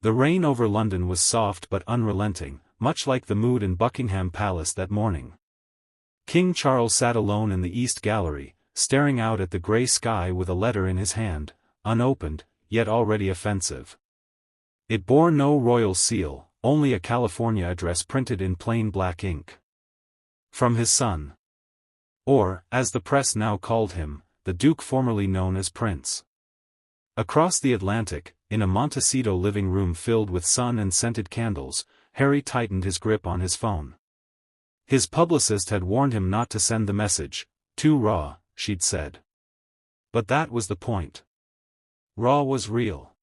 The rain over London was soft but unrelenting, much like the mood in Buckingham Palace that morning. King Charles sat alone in the East Gallery, staring out at the grey sky with a letter in his hand, unopened, yet already offensive. It bore no royal seal, only a California address printed in plain black ink. From his son. Or, as the press now called him, the Duke formerly known as Prince. Across the Atlantic, in a Montecito living room filled with sun and scented candles, Harry tightened his grip on his phone. His publicist had warned him not to send the message, too raw, she'd said. But that was the point. Raw was real.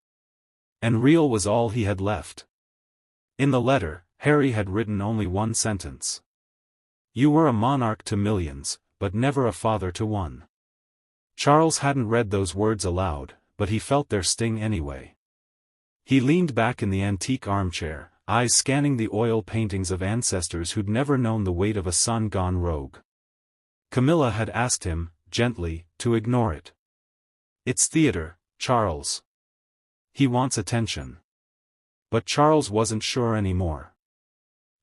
And real was all he had left. In the letter, Harry had written only one sentence. You were a monarch to millions, but never a father to one. Charles hadn't read those words aloud, but he felt their sting anyway. He leaned back in the antique armchair, eyes scanning the oil paintings of ancestors who'd never known the weight of a son gone rogue. Camilla had asked him, gently, to ignore it. It's theater, Charles. He wants attention. But Charles wasn't sure anymore.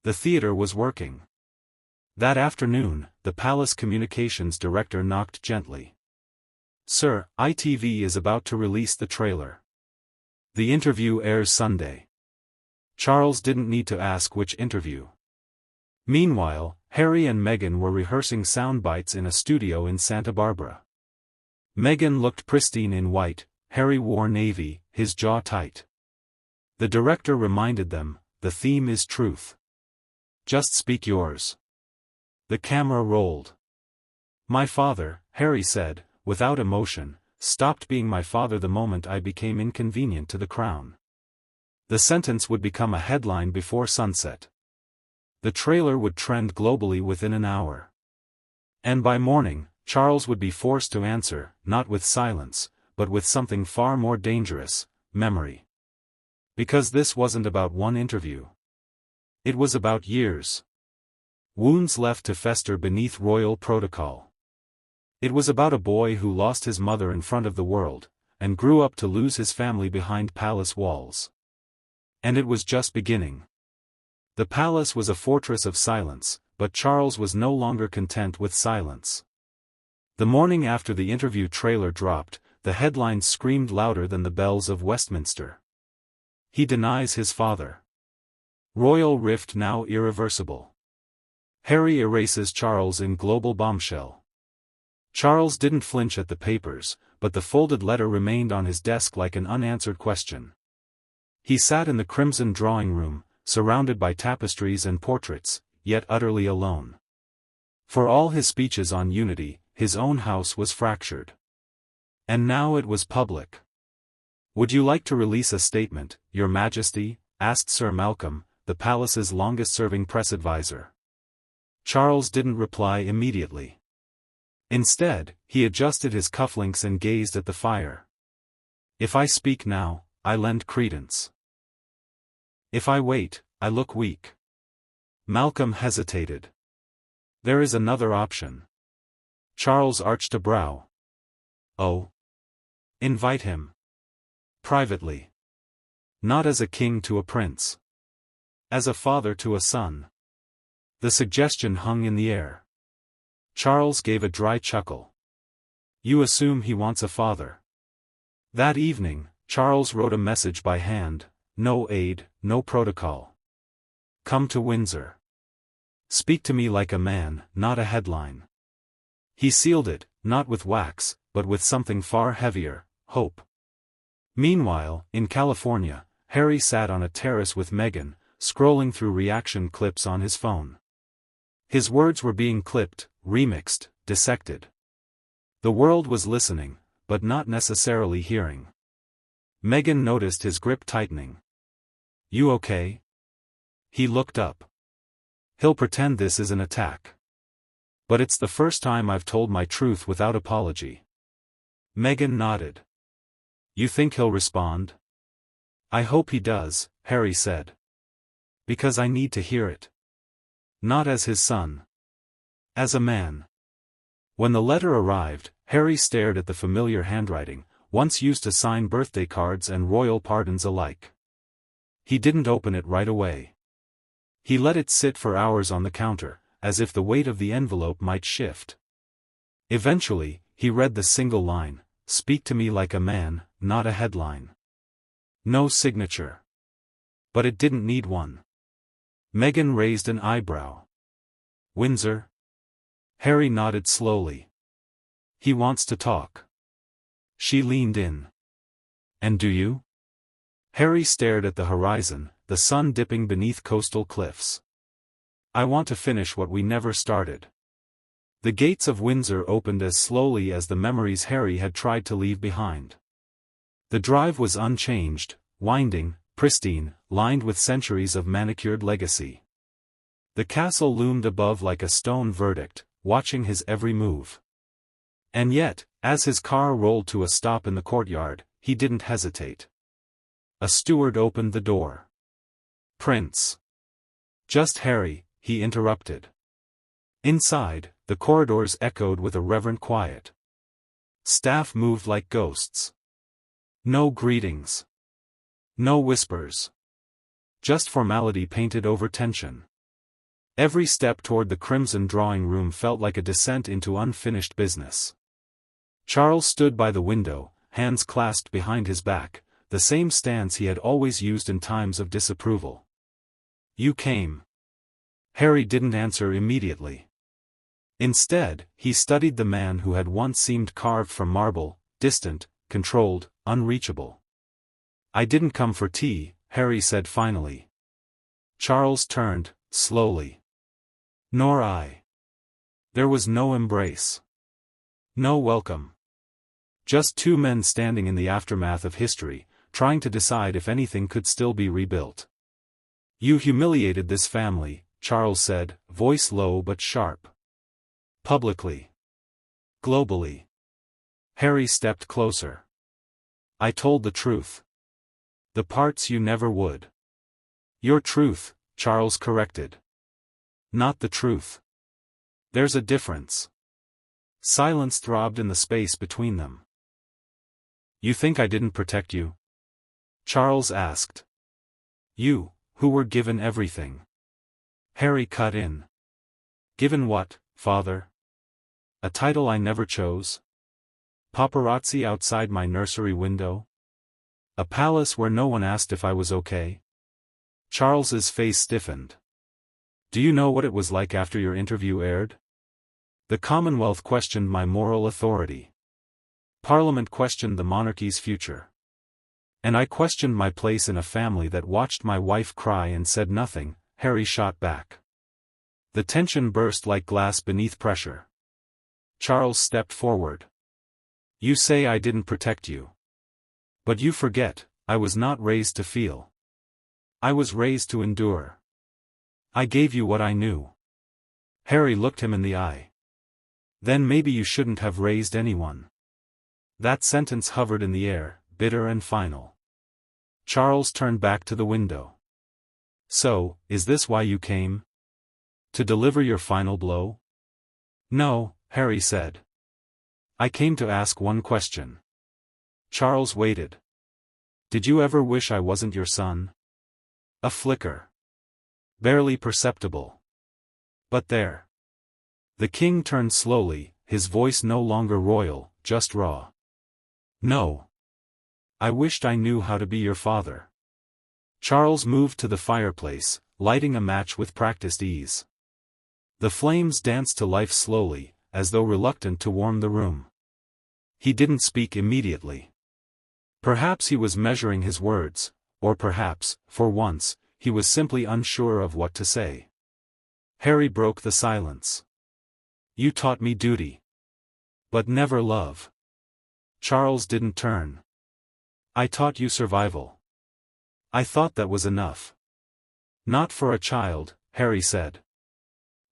The theater was working. That afternoon, the palace communications director knocked gently. Sir, ITV is about to release the trailer. The interview airs Sunday. Charles didn't need to ask which interview. Meanwhile, Harry and Meghan were rehearsing sound bites in a studio in Santa Barbara. Meghan looked pristine in white, Harry wore navy, his jaw tight. The director reminded them, the theme is truth. Just speak yours. The camera rolled. My father, Harry said, without emotion, stopped being my father the moment I became inconvenient to the crown. The sentence would become a headline before sunset. The trailer would trend globally within an hour. And by morning, Charles would be forced to answer, not with silence, but with something far more dangerous, memory. Because this wasn't about one interview. It was about years. Wounds left to fester beneath royal protocol. It was about a boy who lost his mother in front of the world, and grew up to lose his family behind palace walls. And it was just beginning. The palace was a fortress of silence, but Charles was no longer content with silence. The morning after the interview trailer dropped, the headlines screamed louder than the bells of Westminster. He denies his father. Royal rift now irreversible. Harry erases Charles in global bombshell. Charles didn't flinch at the papers, but the folded letter remained on his desk like an unanswered question. He sat in the crimson drawing room, surrounded by tapestries and portraits, yet utterly alone. For all his speeches on unity, his own house was fractured. And now it was public. Would you like to release a statement, Your Majesty? Asked Sir Malcolm, the palace's longest-serving press advisor. Charles didn't reply immediately. Instead, he adjusted his cufflinks and gazed at the fire. If I speak now, I lend credence. If I wait, I look weak. Malcolm hesitated. There is another option. Charles arched a brow. Oh. Invite him. Privately. Not as a king to a prince. As a father to a son. The suggestion hung in the air. Charles gave a dry chuckle. You assume he wants a father. That evening, Charles wrote a message by hand, no aid, no protocol. Come to Windsor. Speak to me like a man, not a headline. He sealed it, not with wax, but with something far heavier, hope. Meanwhile, in California, Harry sat on a terrace with Meghan, scrolling through reaction clips on his phone. His words were being clipped, remixed, dissected. The world was listening, but not necessarily hearing. Meghan noticed his grip tightening. You okay? He looked up. He'll pretend this is an attack. But it's the first time I've told my truth without apology. Meghan nodded. You think he'll respond? I hope he does, Harry said. Because I need to hear it. Not as his son. As a man. When the letter arrived, Harry stared at the familiar handwriting, once used to sign birthday cards and royal pardons alike. He didn't open it right away. He let it sit for hours on the counter, as if the weight of the envelope might shift. Eventually, he read the single line, "Speak to me like a man, not a headline." No signature. But it didn't need one. Meghan raised an eyebrow. "Windsor?" Harry nodded slowly. "He wants to talk." She leaned in. "And do you?" Harry stared at the horizon, the sun dipping beneath coastal cliffs. "I want to finish what we never started." The gates of Windsor opened as slowly as the memories Harry had tried to leave behind. The drive was unchanged, winding, pristine, lined with centuries of manicured legacy. The castle loomed above like a stone verdict, watching his every move. And yet, as his car rolled to a stop in the courtyard, he didn't hesitate. A steward opened the door. "Prince." "Just Harry," he interrupted. Inside, the corridors echoed with a reverent quiet. Staff moved like ghosts. No greetings. No whispers. Just formality painted over tension. Every step toward the crimson drawing room felt like a descent into unfinished business. Charles stood by the window, hands clasped behind his back, the same stance he had always used in times of disapproval. "You came." Harry didn't answer immediately. Instead, he studied the man who had once seemed carved from marble, distant, controlled, unreachable. "I didn't come for tea," Harry said finally. Charles turned, slowly. "Nor I." There was no embrace. No welcome. Just two men standing in the aftermath of history, trying to decide if anything could still be rebuilt. "You humiliated this family," Charles said, voice low but sharp. "Publicly. Globally." Harry stepped closer. "I told the truth. The parts you never would." "Your truth," Charles corrected. "Not the truth. There's a difference." Silence throbbed in the space between them. "You think I didn't protect you?" Charles asked. "You, who were given everything." Harry cut in. "Given what, father? A title I never chose? Paparazzi outside my nursery window? A palace where no one asked if I was okay?" Charles's face stiffened. "Do you know what it was like after your interview aired? The Commonwealth questioned my moral authority. Parliament questioned the monarchy's future. And I questioned my place in a family that watched my wife cry and said nothing," Harry shot back. The tension burst like glass beneath pressure. Charles stepped forward. "You say I didn't protect you. But you forget, I was not raised to feel. I was raised to endure. I gave you what I knew." Harry looked him in the eye. "Then maybe you shouldn't have raised anyone." That sentence hovered in the air, bitter and final. Charles turned back to the window. "So, is this why you came? To deliver your final blow?" "No," Harry said. "I came to ask one question." Charles waited. "Did you ever wish I wasn't your son?" A flicker. Barely perceptible. But there. The king turned slowly, his voice no longer royal, just raw. "No. I wished I knew how to be your father." Charles moved to the fireplace, lighting a match with practiced ease. The flames danced to life slowly, as though reluctant to warm the room. He didn't speak immediately. Perhaps he was measuring his words, or perhaps, for once, he was simply unsure of what to say. Harry broke the silence. "You taught me duty. But never love." Charles didn't turn. "I taught you survival. I thought that was enough." "Not for a child," Harry said.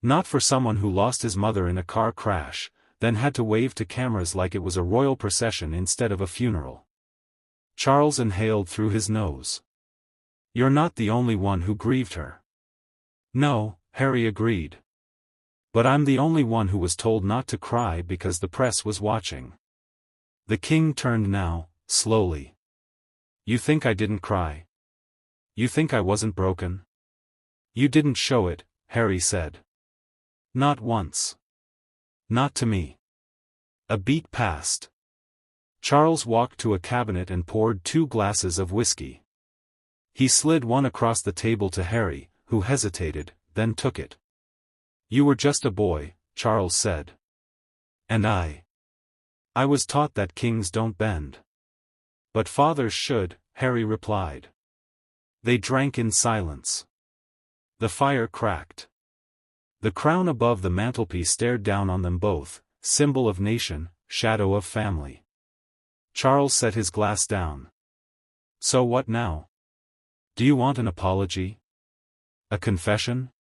"Not for someone who lost his mother in a car crash, then had to wave to cameras like it was a royal procession instead of a funeral." Charles inhaled through his nose. "You're not the only one who grieved her." "No," Harry agreed. "But I'm the only one who was told not to cry because the press was watching." The king turned now, slowly. "You think I didn't cry?" You think I wasn't broken? You didn't show it, Harry said. Not once. Not to me. A beat passed. Charles walked to a cabinet and poured 2 glasses of whiskey. He slid one across the table to Harry, who hesitated, then took it. You were just a boy, Charles said. And I was taught that kings don't bend. But fathers should, Harry replied. They drank in silence. The fire cracked. The crown above the mantelpiece stared down on them both, symbol of nation, shadow of family. Charles set his glass down. So what now? Do you want an apology? A confession?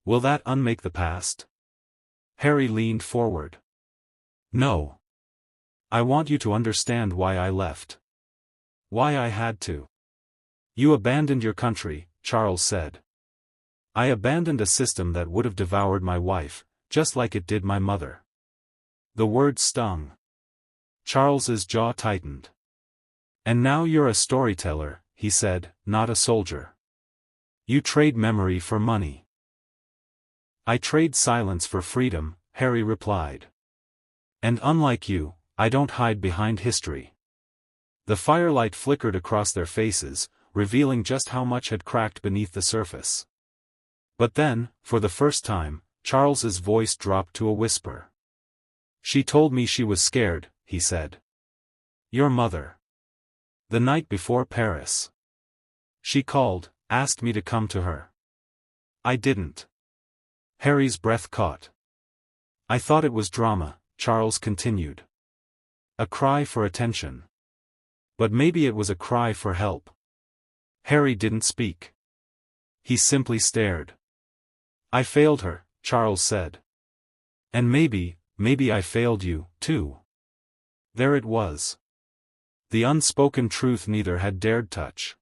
Will that unmake the past? Harry leaned forward. No. I want you to understand why I left. Why I had to. You abandoned your country, Charles said. I abandoned a system that would have devoured my wife, just like it did my mother. The word stung. Charles's jaw tightened. And now you're a storyteller, he said, not a soldier. You trade memory for money. I trade silence for freedom, Harry replied. And unlike you, I don't hide behind history. The firelight flickered across their faces, revealing just how much had cracked beneath the surface. But then, for the first time, Charles's voice dropped to a whisper. She told me she was scared, he said. Your mother. The night before Paris. She called, asked me to come to her. I didn't. Harry's breath caught. I thought it was drama, Charles continued. A cry for attention. But maybe it was a cry for help. Harry didn't speak. He simply stared. I failed her, Charles said. And maybe I failed you, too. There it was. The unspoken truth neither had dared touch.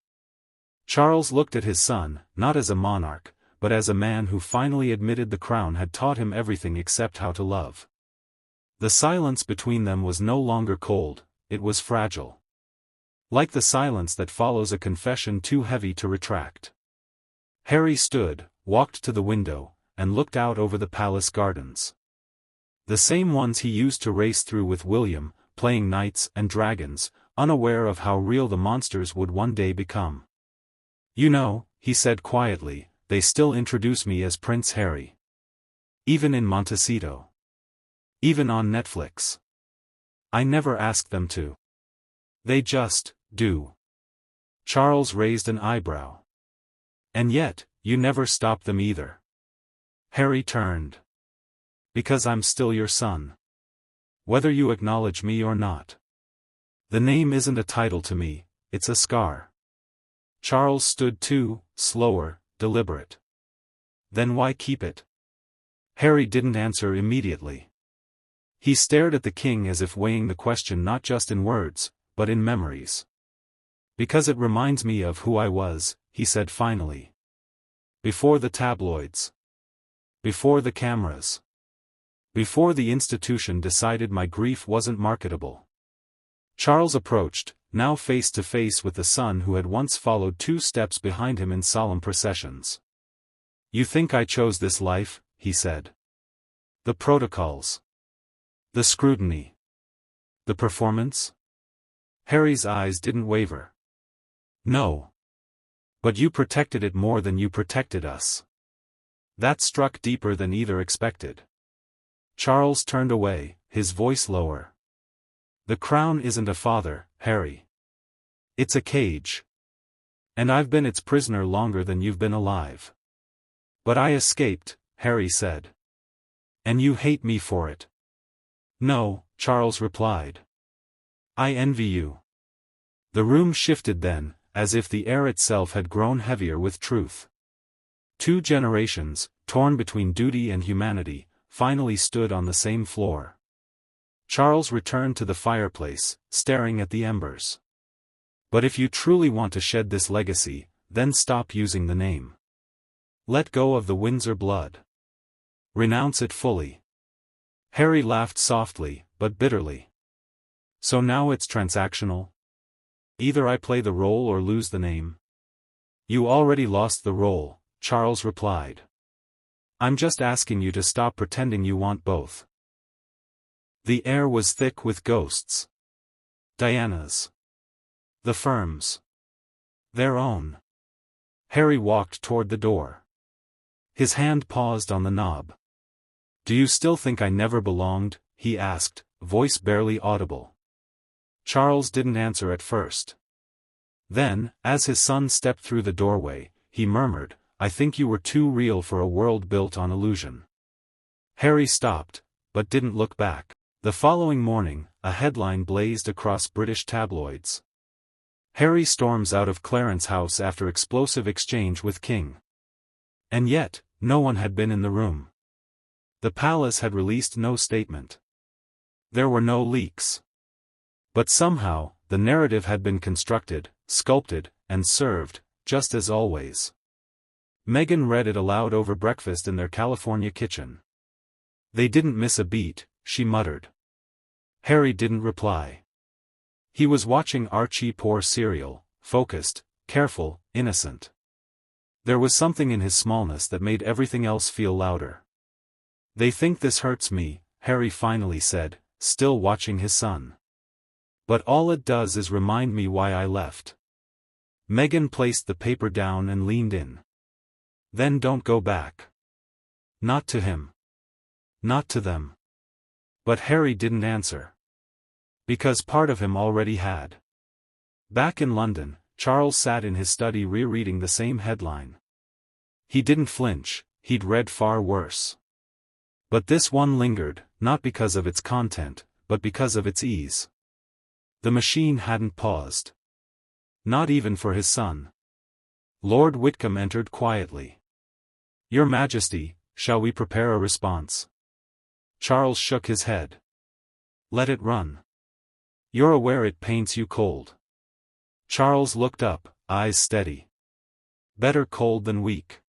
Charles looked at his son, not as a monarch, but as a man who finally admitted the crown had taught him everything except how to love. The silence between them was no longer cold, it was fragile. Like the silence that follows a confession too heavy to retract. Harry stood, walked to the window, and looked out over the palace gardens. The same ones he used to race through with William, playing knights and dragons, unaware of how real the monsters would one day become. You know, he said quietly, they still introduce me as Prince Harry. Even in Montecito. Even on Netflix. I never asked them to. They just do. Charles raised an eyebrow. And yet, you never stopped them either. Harry turned. Because I'm still your son. Whether you acknowledge me or not. The name isn't a title to me, it's a scar. Charles stood too, slower, deliberate. Then why keep it? Harry didn't answer immediately. He stared at the king as if weighing the question not just in words, but in memories. Because it reminds me of who I was, he said finally. Before the tabloids. Before the cameras. Before the institution decided my grief wasn't marketable. Charles approached, now face to face with the son who had once followed 2 steps behind him in solemn processions. You think I chose this life, he said. The protocols. The scrutiny. The performance? Harry's eyes didn't waver. No. But you protected it more than you protected us. That struck deeper than either expected. Charles turned away, his voice lower. The crown isn't a father, Harry. It's a cage. And I've been its prisoner longer than you've been alive. But I escaped, Harry said. And you hate me for it. No, Charles replied. I envy you. The room shifted then, as if the air itself had grown heavier with truth. 2 generations, torn between duty and humanity, finally stood on the same floor. Charles returned to the fireplace, staring at the embers. But if you truly want to shed this legacy, then stop using the name. Let go of the Windsor blood. Renounce it fully. Harry laughed softly, but bitterly. So now it's transactional? Either I play the role or lose the name. You already lost the role, Charles replied. I'm just asking you to stop pretending you want both. The air was thick with ghosts. Diana's. The firm's. Their own. Harry walked toward the door. His hand paused on the knob. Do you still think I never belonged? He asked, voice barely audible. Charles didn't answer at first. Then, as his son stepped through the doorway, he murmured, I think you were too real for a world built on illusion. Harry stopped, but didn't look back. The following morning, a headline blazed across British tabloids. Harry storms out of Clarence House after explosive exchange with King. And yet, no one had been in the room. The palace had released no statement. There were no leaks. But somehow, the narrative had been constructed, sculpted, and served, just as always. Meghan read it aloud over breakfast in their California kitchen. They didn't miss a beat, she muttered. Harry didn't reply. He was watching Archie pour cereal, focused, careful, innocent. There was something in his smallness that made everything else feel louder. They think this hurts me, Harry finally said, still watching his son. But all it does is remind me why I left. Meghan placed the paper down and leaned in. Then don't go back. Not to him. Not to them. But Harry didn't answer. Because part of him already had. Back in London, Charles sat in his study rereading the same headline. He didn't flinch, he'd read far worse. But this one lingered, not because of its content, but because of its ease. The machine hadn't paused. Not even for his son. Lord Whitcomb entered quietly. Your Majesty, shall we prepare a response? Charles shook his head. Let it run. You're aware it paints you cold. Charles looked up, eyes steady. Better cold than weak.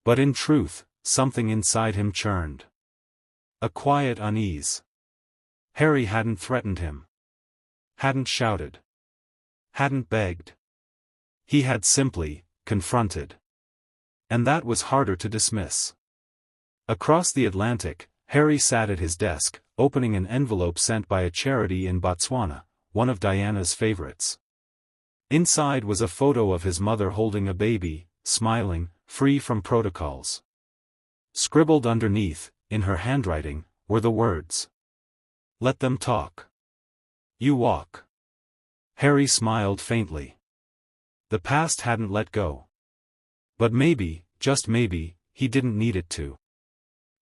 But in truth, something inside him churned. A quiet unease. Harry hadn't threatened him. Hadn't shouted. Hadn't begged. He had simply confronted. And that was harder to dismiss. Across the Atlantic, Harry sat at his desk, opening an envelope sent by a charity in Botswana, one of Diana's favorites. Inside was a photo of his mother holding a baby, smiling, free from protocols. Scribbled underneath, in her handwriting, were the words. Let them talk. You walk. Harry smiled faintly. The past hadn't let go. But maybe, just maybe, he didn't need it to.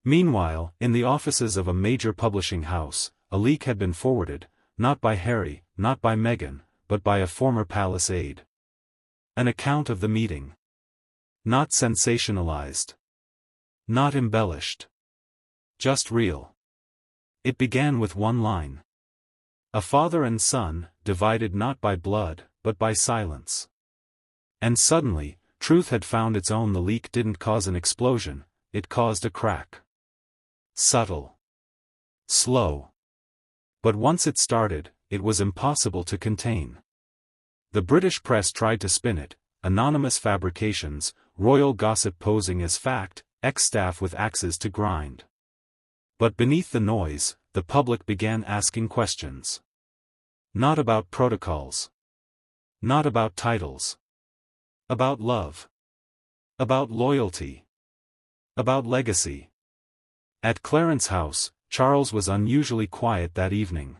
Meanwhile, in the offices of a major publishing house, a leak had been forwarded, not by Harry, not by Meghan, but by a former palace aide. An account of the meeting. Not sensationalized. Not embellished. Just real. It began with one line. A father and son, divided not by blood, but by silence. And suddenly, truth had found its own. The leak didn't cause an explosion, it caused a crack. Subtle. Slow. But once it started, it was impossible to contain. The British press tried to spin it, anonymous fabrications, royal gossip posing as fact, ex-staff with axes to grind. But beneath the noise, the public began asking questions. Not about protocols. Not about titles. About love. About loyalty. About legacy. At Clarence House, Charles was unusually quiet that evening.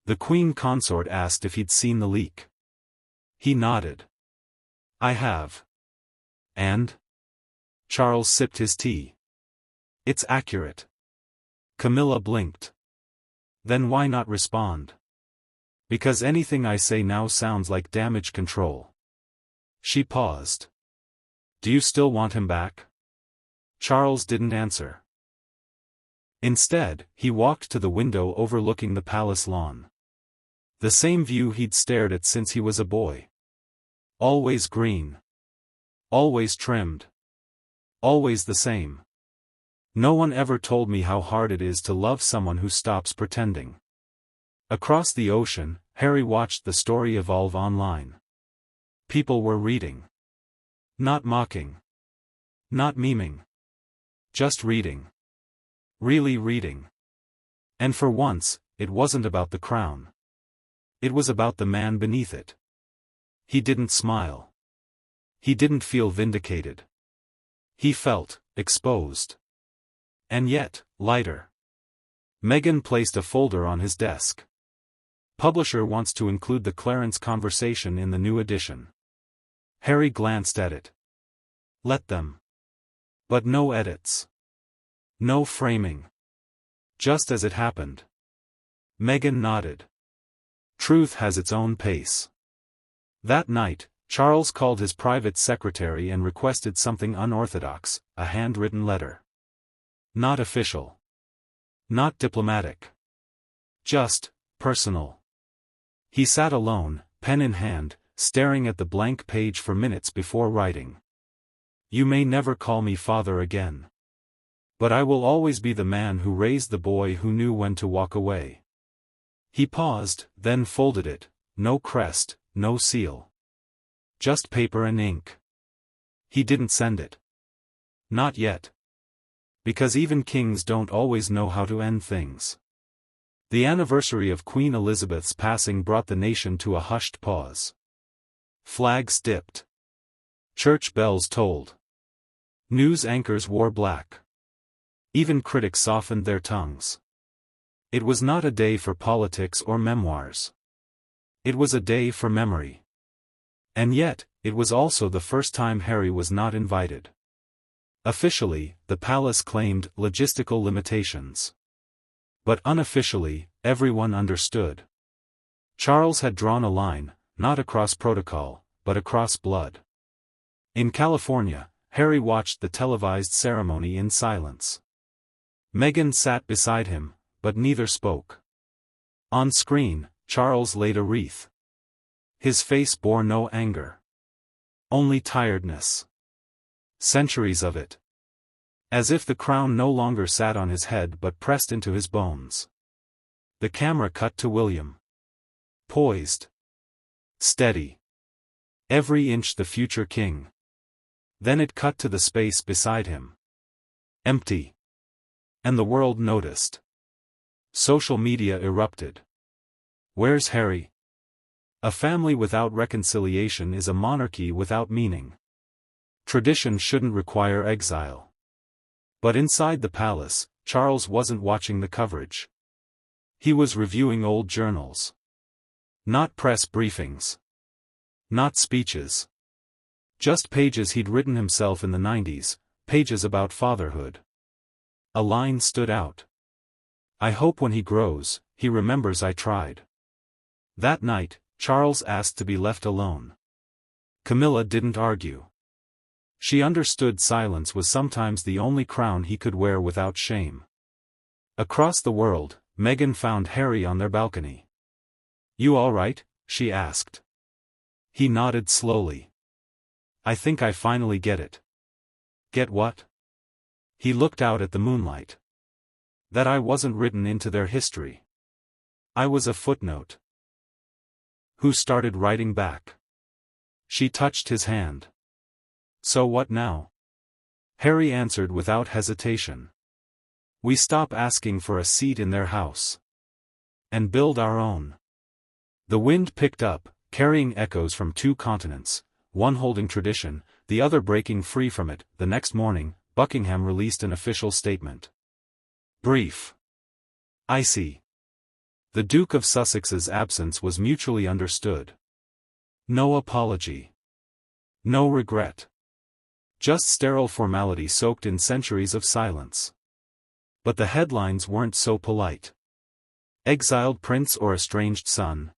The Queen Consort asked if he'd seen the leak. He nodded. I have. And? Charles sipped his tea. It's accurate. Camilla blinked. Then why not respond? Because anything I say now sounds like damage control. She paused. Do you still want him back? Charles didn't answer. Instead, he walked to the window overlooking the palace lawn. The same view he'd stared at since he was a boy. Always green. Always trimmed. Always the same. No one ever told me how hard it is to love someone who stops pretending. Across the ocean, Harry watched the story evolve online. People were reading. Not mocking. Not memeing. Just reading. Really reading. And for once, it wasn't about the crown. It was about the man beneath it. He didn't smile. He didn't feel vindicated. He felt exposed. And yet, lighter. Meghan placed a folder on his desk. Publisher wants to include the Clarence conversation in the new edition. Harry glanced at it. Let them. But no edits. No framing. Just as it happened. Meghan nodded. Truth has its own pace. That night, Charles called his private secretary and requested something unorthodox, a handwritten letter. Not official. Not diplomatic. Just personal. He sat alone, pen in hand, staring at the blank page for minutes before writing. You may never call me father again. But I will always be the man who raised the boy who knew when to walk away. He paused, then folded it, no crest, no seal. Just paper and ink. He didn't send it. Not yet. Because even kings don't always know how to end things. The anniversary of Queen Elizabeth's passing brought the nation to a hushed pause. Flags dipped. Church bells tolled. News anchors wore black. Even critics softened their tongues. It was not a day for politics or memoirs. It was a day for memory. And yet, it was also the first time Harry was not invited. Officially, the palace claimed logistical limitations. But unofficially, everyone understood. Charles had drawn a line, not across protocol, but across blood. In California, Harry watched the televised ceremony in silence. Meghan sat beside him, but neither spoke. On screen, Charles laid a wreath. His face bore no anger. Only tiredness. Centuries of it. As if the crown no longer sat on his head but pressed into his bones. The camera cut to William. Poised. Steady. Every inch the future king. Then it cut to the space beside him. Empty. And the world noticed. Social media erupted. Where's Harry? A family without reconciliation is a monarchy without meaning. Tradition shouldn't require exile. But inside the palace, Charles wasn't watching the coverage. He was reviewing old journals. Not press briefings. Not speeches. Just pages he'd written himself in the 90s, pages about fatherhood. A line stood out. I hope when he grows, he remembers I tried. That night, Charles asked to be left alone. Camilla didn't argue. She understood silence was sometimes the only crown he could wear without shame. Across the world, Meghan found Harry on their balcony. You all right? She asked. He nodded slowly. I think I finally get it. Get what? He looked out at the moonlight. That I wasn't written into their history. I was a footnote. Who started writing back? She touched his hand. So what now? Harry answered without hesitation. We stop asking for a seat in their house. And build our own. The wind picked up, carrying echoes from two continents, one holding tradition, the other breaking free from it. The next morning, Buckingham released an official statement. Brief. Icy. The Duke of Sussex's absence was mutually understood. No apology. No regret. Just sterile formality soaked in centuries of silence. But the headlines weren't so polite. Exiled prince or estranged son.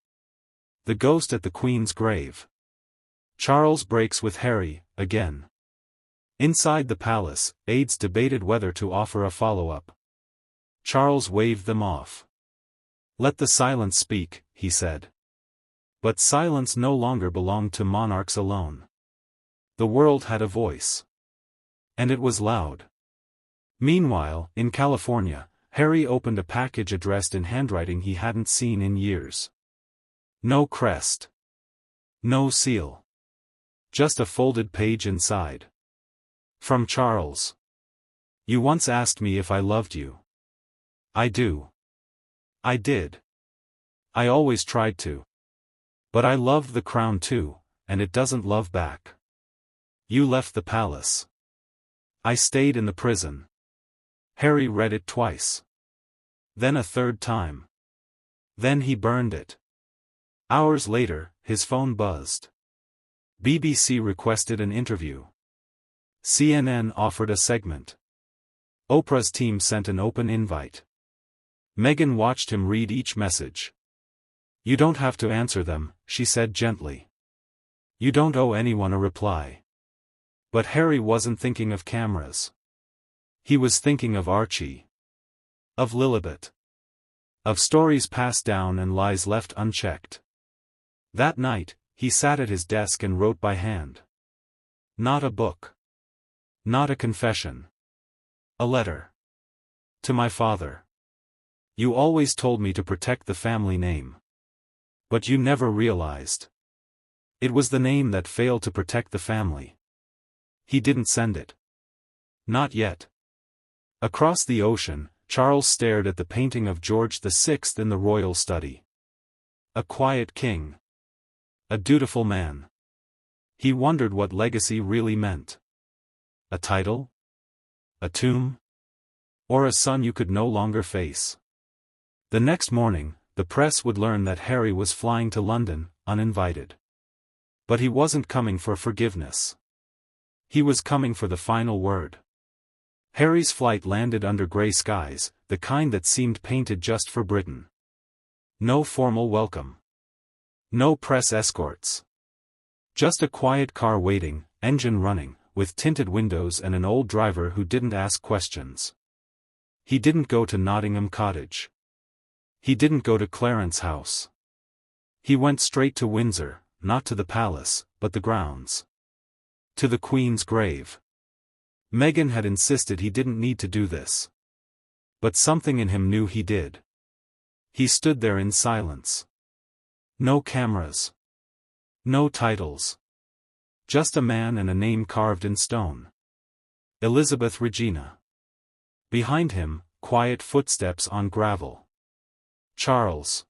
The ghost at the Queen's grave. Charles breaks with Harry, again. Inside the palace, aides debated whether to offer a follow-up. Charles waved them off. Let the silence speak, he said. But silence no longer belonged to monarchs alone. The world had a voice. And it was loud. Meanwhile, in California, Harry opened a package addressed in handwriting he hadn't seen in years. No crest. No seal. Just a folded page inside. From Charles. You once asked me if I loved you. I do. I did. I always tried to. But I loved the crown too, and it doesn't love back. You left the palace. I stayed in the prison. Harry read it twice. Then a third time. Then he burned it. Hours later, his phone buzzed. BBC requested an interview. CNN offered a segment. Oprah's team sent an open invite. Meghan watched him read each message. You don't have to answer them, she said gently. You don't owe anyone a reply. But Harry wasn't thinking of cameras. He was thinking of Archie. Of Lilibet. Of stories passed down and lies left unchecked. That night, he sat at his desk and wrote by hand. Not a book. Not a confession. A letter. To my father. You always told me to protect the family name. But you never realized. It was the name that failed to protect the family. He didn't send it. Not yet. Across the ocean, Charles stared at the painting of George VI in the royal study. A quiet king. A dutiful man. He wondered what legacy really meant. A title? A tomb? Or a son you could no longer face? The next morning, the press would learn that Harry was flying to London, uninvited. But he wasn't coming for forgiveness. He was coming for the final word. Harry's flight landed under grey skies, the kind that seemed painted just for Britain. No formal welcome. No press escorts. Just a quiet car waiting, engine running, with tinted windows and an old driver who didn't ask questions. He didn't go to Nottingham Cottage. He didn't go to Clarence House. He went straight to Windsor, not to the palace, but the grounds. To the Queen's grave. Meghan had insisted he didn't need to do this. But something in him knew he did. He stood there in silence. No cameras. No titles. Just a man and a name carved in stone. Elizabeth Regina. Behind him, quiet footsteps on gravel. Charles.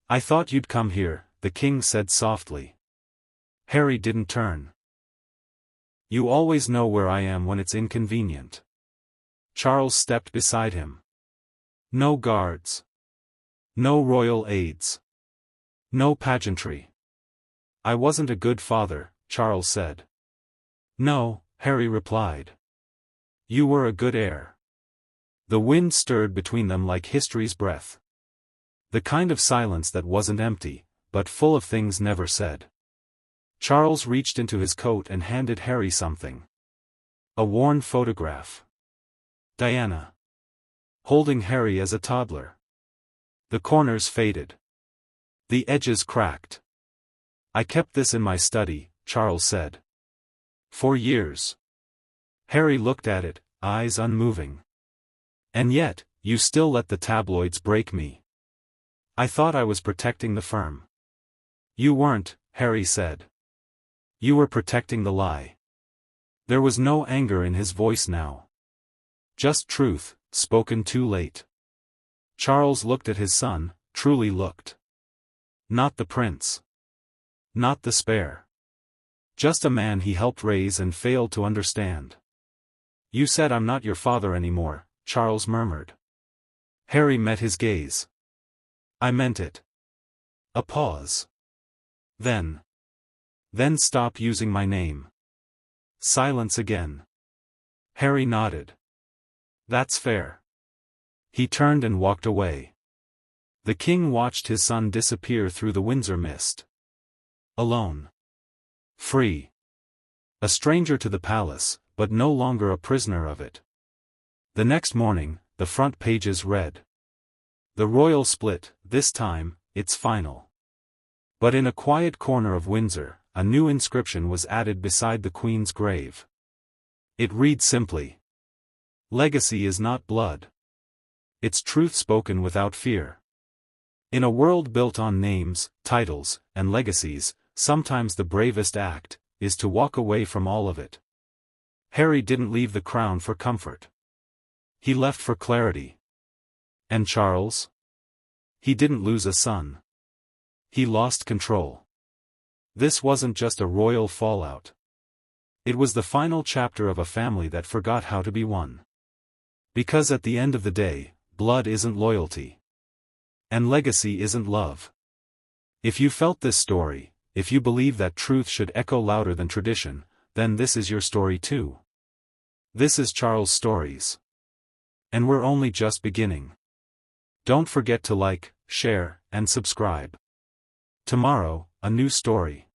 I thought you'd come here, the king said softly. Harry didn't turn. You always know where I am when it's inconvenient. Charles stepped beside him. No guards. No royal aides. No pageantry. I wasn't a good father, Charles said. No, Harry replied. You were a good heir. The wind stirred between them like history's breath. The kind of silence that wasn't empty, but full of things never said. Charles reached into his coat and handed Harry something. A worn photograph. Diana. Holding Harry as a toddler. The corners faded. The edges cracked. I kept this in my study, Charles said. For years. Harry looked at it, eyes unmoving. And yet, you still let the tabloids break me. I thought I was protecting the firm. You weren't, Harry said. You were protecting the lie. There was no anger in his voice now. Just truth, spoken too late. Charles looked at his son, truly looked. Not the prince. Not the spare. Just a man he helped raise and failed to understand. You said I'm not your father anymore, Charles murmured. Harry met his gaze. I meant it. A pause. Then stop using my name. Silence again. Harry nodded. That's fair. He turned and walked away. The king watched his son disappear through the Windsor mist. Alone. Free. A stranger to the palace, but no longer a prisoner of it. The next morning, the front pages read. The royal split, this time, it's final. But in a quiet corner of Windsor, a new inscription was added beside the Queen's grave. It read simply. Legacy is not blood. It's truth spoken without fear. In a world built on names, titles, and legacies, sometimes the bravest act is to walk away from all of it. Harry didn't leave the crown for comfort. He left for clarity. And Charles? He didn't lose a son. He lost control. This wasn't just a royal fallout. It was the final chapter of a family that forgot how to be one. Because at the end of the day, blood isn't loyalty. And legacy isn't love. If you felt this story, if you believe that truth should echo louder than tradition, then this is your story too. This is Charles' Stories. And we're only just beginning. Don't forget to like, share, and subscribe. Tomorrow, a new story.